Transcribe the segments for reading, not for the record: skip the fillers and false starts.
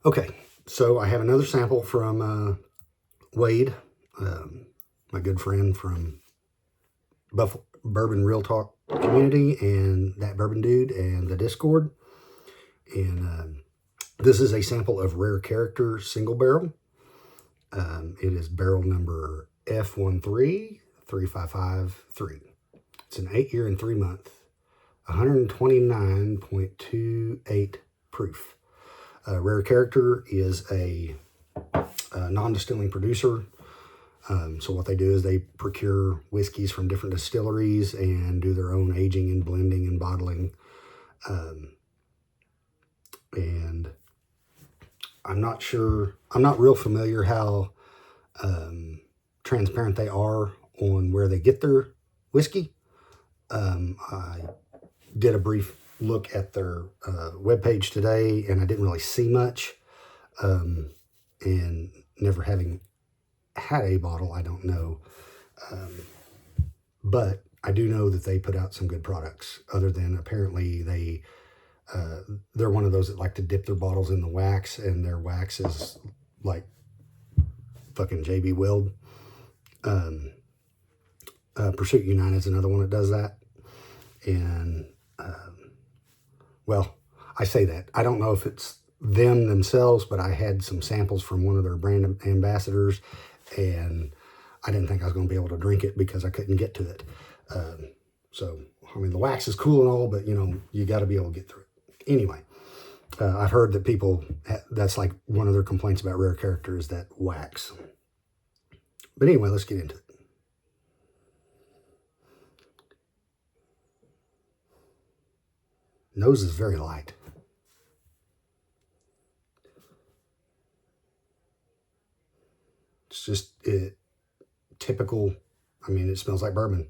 Okay, so I have another sample from Wade, my good friend from Bourbon Real Talk community, and that Bourbon Dude and the Discord. And this is a sample of Rare Character single barrel. It is barrel number F1335553. It's an 8-year and 3-month, 129.28 proof. Rare Character is a non-distilling producer. So what they do is they procure whiskeys from different distilleries and do their own aging and blending and bottling. And I'm not real familiar how transparent they are on where they get their whiskey. I did a brief look at their webpage today, and I didn't really see much. And never having had a bottle, I don't know. But I do know that they put out some good products, other than apparently they're one of those that like to dip their bottles in the wax, and their wax is like fucking JB Weld. Pursuit United is another one that does that. And, well, I say that. I don't know if it's them themselves, but I had some samples from one of their brand ambassadors, and I didn't think I was going to be able to drink it because I couldn't get to it. So, I mean, the wax is cool and all, but, you got to be able to get through it. Anyway, I've heard that people, that's like one of their complaints about Rare Character is that wax. But anyway, let's get into it. Nose is very light. It's just typical. I mean, it smells like bourbon.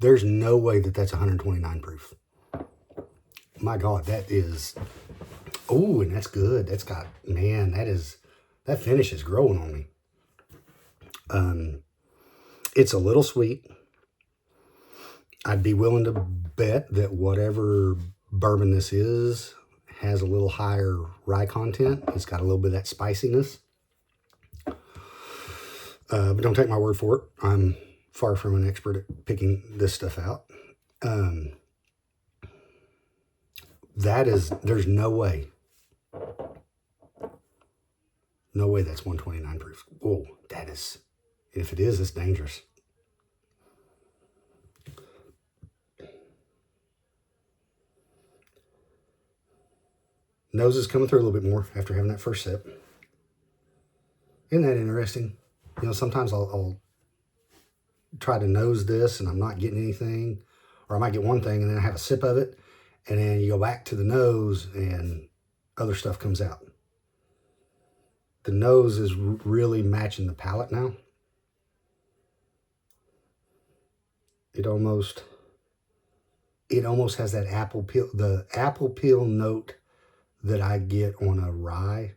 There's no way that that's 129 proof. My God, that is. Oh, and that's good. That's got, man, that finish is growing on me. It's a little sweet. I'd be willing to bet that whatever bourbon this is has a little higher rye content. It's got a little bit of that spiciness. But don't take my word for it. I'm far from an expert at picking this stuff out. There's no way. No way that's 129 proof. Oh, that is, if it is, it's dangerous. Nose is coming through a little bit more after having that first sip. Isn't that interesting? Sometimes I'll try to nose this and I'm not getting anything, or I might get one thing and then I have a sip of it, and then you go back to the nose and other stuff comes out. The nose is really matching the palate now. It almost has that apple peel, the apple peel note that I get on a rye.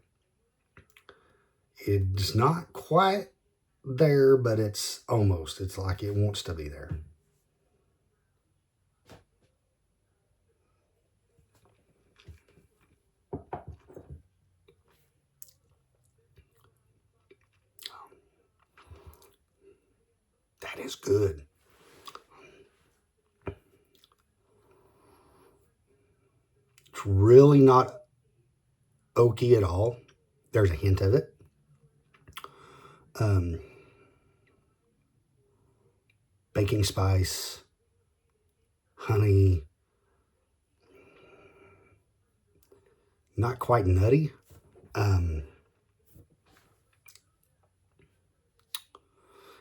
It's not quite there, but it's almost. It's like it wants to be there. That is good. It's really not oaky at all. There's a hint of it. Baking spice, honey, not quite nutty.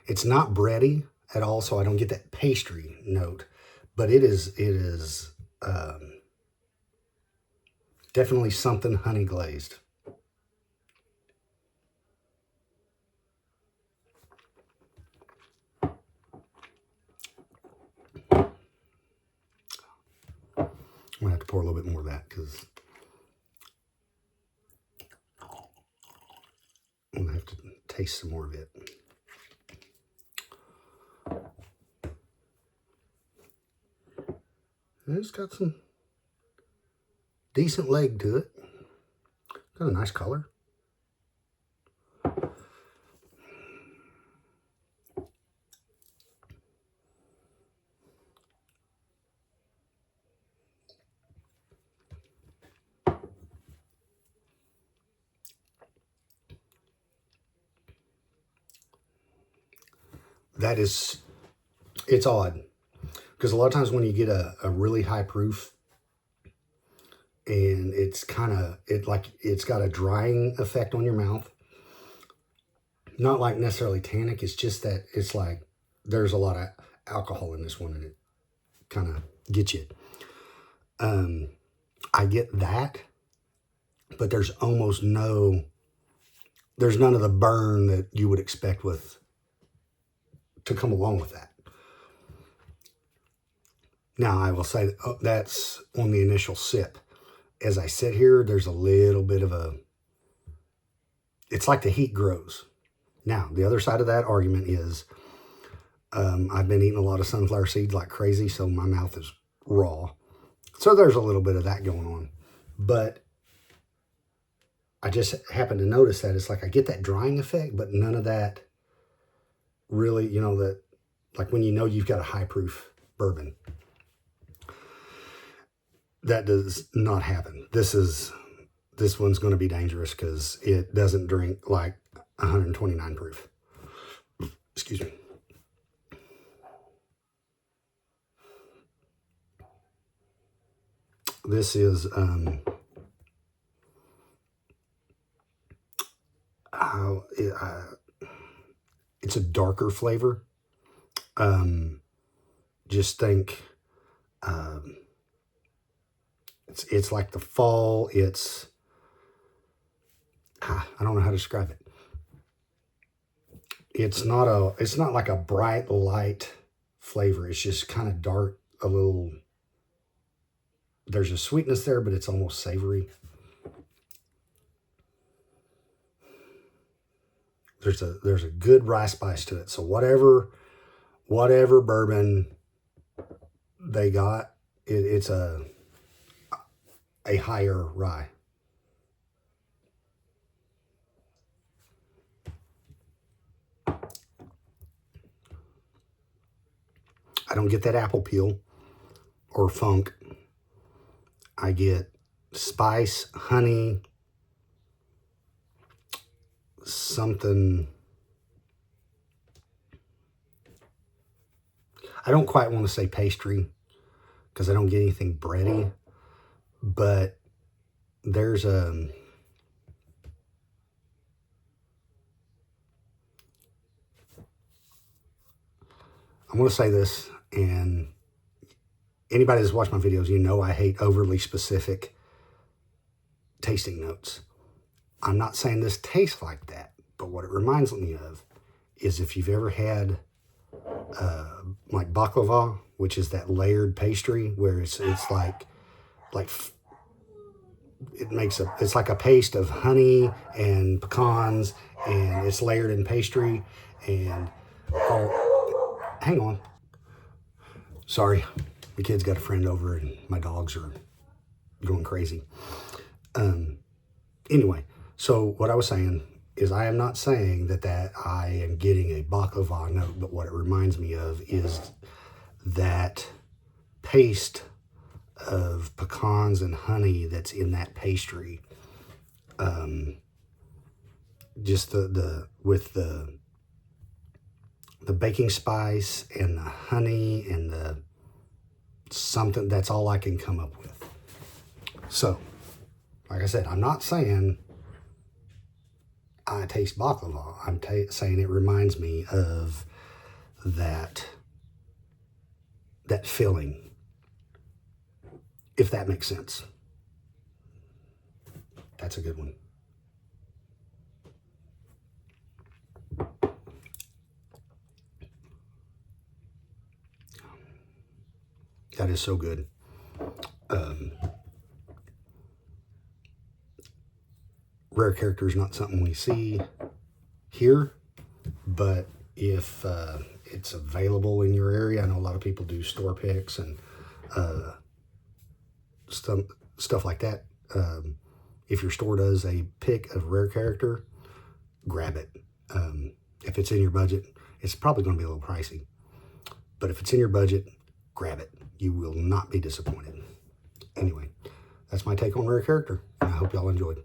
It's not bready at all, so I don't get that pastry note, but it is definitely something honey glazed. I'm gonna have to pour a little bit more of that because taste some more of it. And it's got some decent leg to it. Got a nice color. It's odd. Because a lot of times when you get a really high proof and it's it's got a drying effect on your mouth. Not like necessarily tannic, it's just that it's like there's a lot of alcohol in this one and it kind of gets you. I get that, but there's none of the burn that you would expect to come along with that. Now, I will say that's on the initial sip. As I sit here, there's a little bit of it's like the heat grows. Now, the other side of that argument is I've been eating a lot of sunflower seeds like crazy, so my mouth is raw. So there's a little bit of that going on. But I just happen to notice that it's like I get that drying effect, but none of that really, that like when you've got a high proof bourbon. That does not happen. This one's going to be dangerous because it doesn't drink like 129 proof. Excuse me. This is it's a darker flavor. Just think it's like the fall. I don't know how to describe it. It's not like a bright light flavor. It's just kind of dark, a little. There's a sweetness there, but it's almost savory. There's a good rye spice to it. So whatever bourbon they got, it's a higher rye. I don't get that apple peel or funk. I get spice, honey, something. I don't quite want to say pastry because I don't get anything bready, but there's I'm going to say this, and anybody that's watched my videos, I hate overly specific tasting notes. I'm not saying this tastes like that, but what it reminds me of is if you've ever had like baklava, which is that layered pastry where it's like it's like a paste of honey and pecans, and it's layered in pastry. And hang on, sorry, the kid's got a friend over and my dogs are going crazy. Anyway, so what I was saying is I am not saying that I am getting a baklava note, but what it reminds me of is that paste of pecans and honey that's in that pastry. Just with the baking spice and the honey and the something, that's all I can come up with. So, like I said, I'm not saying I taste baklava. I'm saying it reminds me of that filling, if that makes sense. That's a good one. That is so good. Rare character is not something we see here, but if it's available in your area, I know a lot of people do store picks and stuff like that. If your store does a pick of rare character, grab it. If it's in your budget, it's probably going to be a little pricey, but if it's in your budget, grab it. You will not be disappointed. Anyway, that's my take on rare character, and I hope y'all enjoyed.